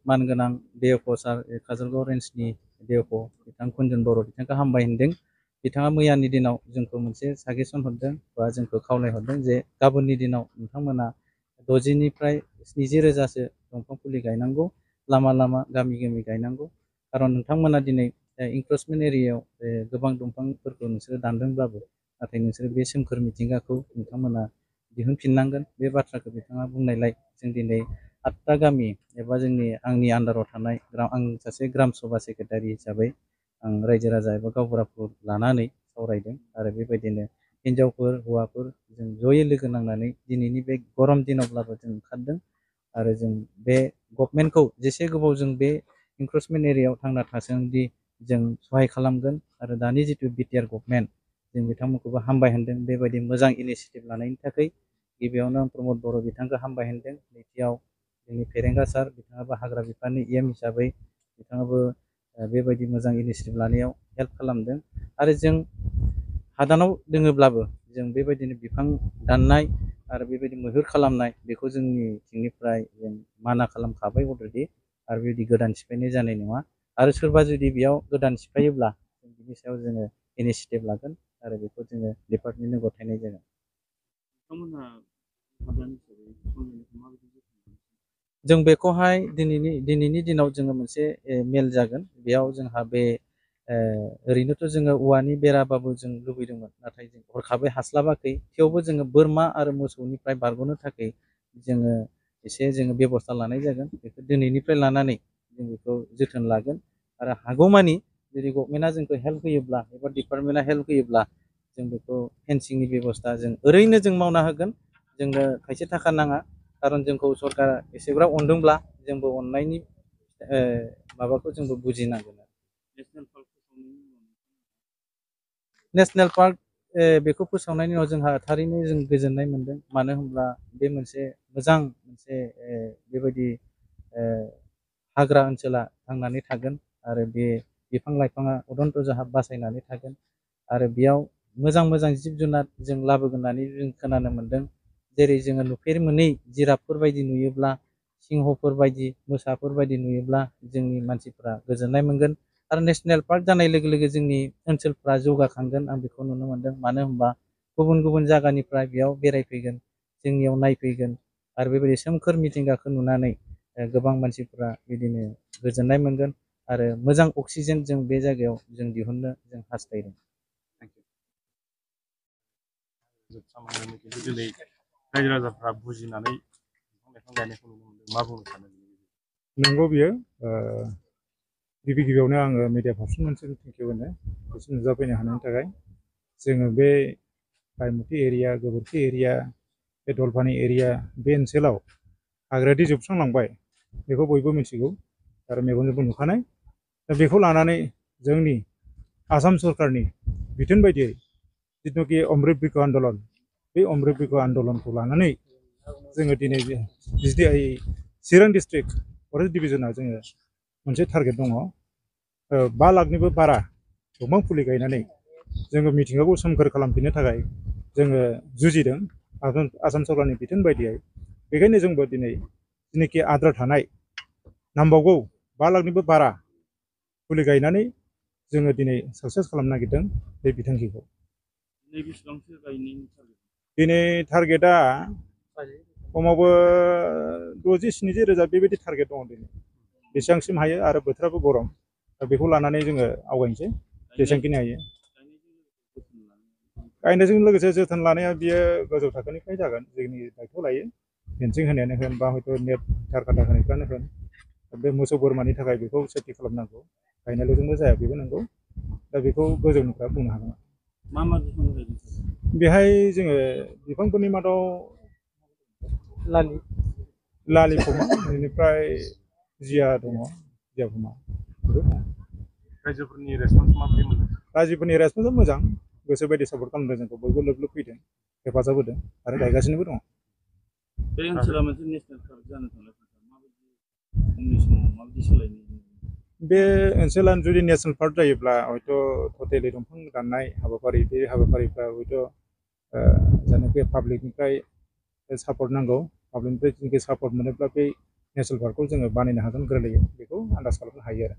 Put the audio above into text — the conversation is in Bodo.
मानगोनां DFO सार काजलगाव रेन्जनि DFO बिथां कुन्जन बर' बिथांखौ हामबाय होनदों। बिथाङा मैयानि दिनाव जोंखौ मोनसे साजेसन हरदों बा जोंखौ खावलायहरदों जे गाबोननि दिनाव नोंथांमोना 60निफ्राय 70 रोजासो दंफां फुलि गायनांगौ, लामा लामा गामि गामि गायनांगौ। खारन नोंथांमोना दिनै इंक्रोचमेन्ट एरियायाव गोबां दंफांफोरखौ नोंसोरो दानदोंब्लाबो नाथाय नोंसोरो बे सोमखोर मिथिंगाखौ नोंथांमोना दिहुनफिननांगोन। बे बाथ्राखौ बिथाङा बुंनायलाय जों दिनै 8टा गामि एबा आंनि आन्दाराव थानाय आं सासे ग्राम सभा सेक्रेटारि हिसाबै आं रायजो राजा एबा गावबुराफोर लानानै सावरायदों आरो बेबायदिनो हिन्जावफोर हौवाफोर जों जयै लोगो नांनानै दिनैनि बे गरम दिनावब्लाबो जों ओंखारदों आरो जों बे गभर्नमेन्टखौ जेसे गोबाव जों बे इंक्रोचमेन्ट एरियायाव थांना थासान्दि जों सहाय खालामगोन आरो दानि जिथु बिटिआर गभर्नमेन्ट जों बिथांमोनखौबो हामबाय होनदों बेबायदि मोजां इनिसिएटिभ लानायनि थाखाय। गिबियावनो आं प्रमद बर' बिथांखौ हामबाय होनदों। नैथियाव जोंनि फेरेंगा सार बिथाङाबो हाग्रा बिफाननि EM हिसाबै बिथाङाबो बेबायदि मोजां इनिसिएटिभ लानायाव हेल्प खालामदों। आरो जों हादानाव दोङोब्लाबो जों बेबायदिनो बिफां दाननाय आरो बेबायदि मैहुर खालामनाय बेखौ जोंनिथिंनिफ्राय जों माना खालामखाबाय अलरेडि आरो बेबायदि गोदान सिफायनाय जानाय नङा। आरो सोरबा जुदि बेयाव गोदान सिफायोब्ला बिनि सायाव जोङो इनिसिएटिभ लागोन आरो बेखौ जोङो डिपार्टमेन्टनो गथायनाय जागोन। जों बेखौहाय दिनैनि दिनाव जोङो मोनसे मेल जागोन। बेयाव जोंहा बे ओरैनोथ' जोङो औवानि बेराबाबो जों लुबैदोंमोन नाथाय जों हरखाबै हास्लाबाखै। थेवबो जोङो बोरमा आरो मोसौनिफ्राय बारग'नो थाखाय जोङो जोङो बेब'स्था लानाय जागोन। बेखौ दिनैनिफ्राय लानानै जों बेखौ जोथोन लागोन आरो हागौमानि जुदि गभर्नमेन्टआ जोंखौ हेल्प होयोब्ला एबा डिपार्टमेन्टआ हेल्प होयोब्ला जों बेखौ फेन्सिंनि बेब'स्था जों ओरैनो जों मावना होगोन। जोंनो खायसे थाखा नाङा खारन जोंखौ सरकारा एसेग्राब अनदोंब्ला जोंबो अननायनि माबाखौ जोंबो बुजिनांगोन। नेसनेल पार्क बेखौ फोसावनायनि उनाव जोंहा थारैनो जों गोजोननाय मोनदों। मानो होनब्ला बे मोनसे मोजां मोनसे बेबायदि हाग्रा ओनसोला थांनानै थागोन आरो बे बिफां लाइफाङा उदन्त जाहा बासायनानै थागोन आरो बेयाव मोजां मोजां जिब जुनार जों लाबोगोन होननानै जों खोनानो मोनदों। जेरै जोङो नुफेर मोनै जिराफफोर बायदि नुयोब्ला सिंहफोर बायदि मोसाफोर बायदि नुयोब्ला जोंनि मानसिफ्रा गोजोननाय मोनगोन आरो नेसनेल पार्क जानाय लोगो लोगो जोंनि ओनसोलफ्रा जौगाखांगोन। आं बेखौ नुनो मोनदों। मानो होनबा गुबुन गुबुन जायगानिफ्राय बेयाव बेरायफैगोन, जोंनियाव नायफैगोन आरो बेबायदि सोमखोर मिथिंगाखौ नुनानै गोबां मानसिफ्रा बिदिनो गोजोननाय मोनगोन आरो मोजां अक्सिजेन जों बे जायगायाव जों दिहुननो जों हास्थायदों। दिनै रायजो राजाफ्रा बुजिनानै बिफां लाइफां गायनायखौ नुनो मोनदों। मा बुंनो सानो? नंगौ बियो गिबि गिबियावनो आङो मिडिया पार्सन मोनसे थेंकिउ होनो बिसोर नुजाफैनो हानायनि थाखाय। जोङो बे गायमुथि एरिया, गोबोरखि एरिया, बे दलपानि एरिया बे ओनसोलाव हाग्रायादि जोबस्रांलांबाय बेखौ बयबो मिथिगौ आरो मेगनजोंबो नुखानाय। दा बेखौ लानानै जोंनि आसाम सरकारनि बिथोन बायदियै जिथुनाखि अमृत बिख आन्दलन, बे अमृत बिख आन्दलनखौ लानानै जोङो दिनै चिरां डिस्ट्रिक्ट फरेस्ट डिभिजनाव जोङो मोनसे टारगेट दङ। 5 लाखनिबो बारा दंफां फुलि गायनानै जोङो मिथिंगाखौ सोमखोर खालामफिननो थाखाय जोङो जुजिदों आसाम सरकारनि बिथोन बायदियै। बेखायनो जोंबो दिनै जेनोखि आद्रा थानाय नांबावगौ 5 लाखनिबो बारा फुलि गायनानै जोङो दिनै साक्सेस खालामनो नागिरदों बे बिथांखिखौ। दिनै टारगेटआ खमावबो 60-70 रोजा बेबायदि टारगेट दङ दिनै। बेसेबांसिम हायो आरो बोथोराबो गरम, दा बेखौ लानानै जोङो आवगायनोसै जेसेबांखिनि हायो। गायनायजों लोगोसे जोथोन लानाया बियो गोजौ थाखोनिफ्राय जागोन। जोंनि दायथ' लायो फेन्सिं होनायानो होन बा हयथ' नेट थारकाथा होनायफ्रानो होन। बे मोसौ बोरमानि थाखाय बेखौ सेफटि खालामनांगौ। गायनायल'जोंबो जाया बेबो नंगौ। दा बेखौ गोजौनिफ्राय बुंनो हागोन। मा मा बिफां गायदों? बेहाय जोङो बिफांफोरनि मादाव लालिफमा, बेनिफ्राय जिया दङ, जियाफमा। रायजोफोरनि रेसपन्स माबायदि मोनो? रायजोफोरनि रेसपन्सआ मोजां, गोसोबायदि सापर्ट खालामदों जोंखौ। बयबो लोब लोब फैदों, हेफाजाब होदों आरो गायगासिनोबो दङ। बे ओनसोला मोनसे नेसनेल पार्क जानो थांनाय माबायदि उननि समाव माबायदि सोलायनाय? बे ओनसोला जुदि नेसनेल पार्क जायोब्ला हयथ' टटेलि दंफां दाननाय हाबाफारि, बे हाबाफारिफ्रा हयथ' जायनाखि पाब्लिकनिफ्राय सापर्ट नांगौ, पाब्लिकनिफ्राय जेनाखि सापर्ट मोनोब्ला बे नेसनेल पार्कखौ जोङो बानायनो हागोन गोरलैयै बेखौ आन्दाज खालामनो हायो आरो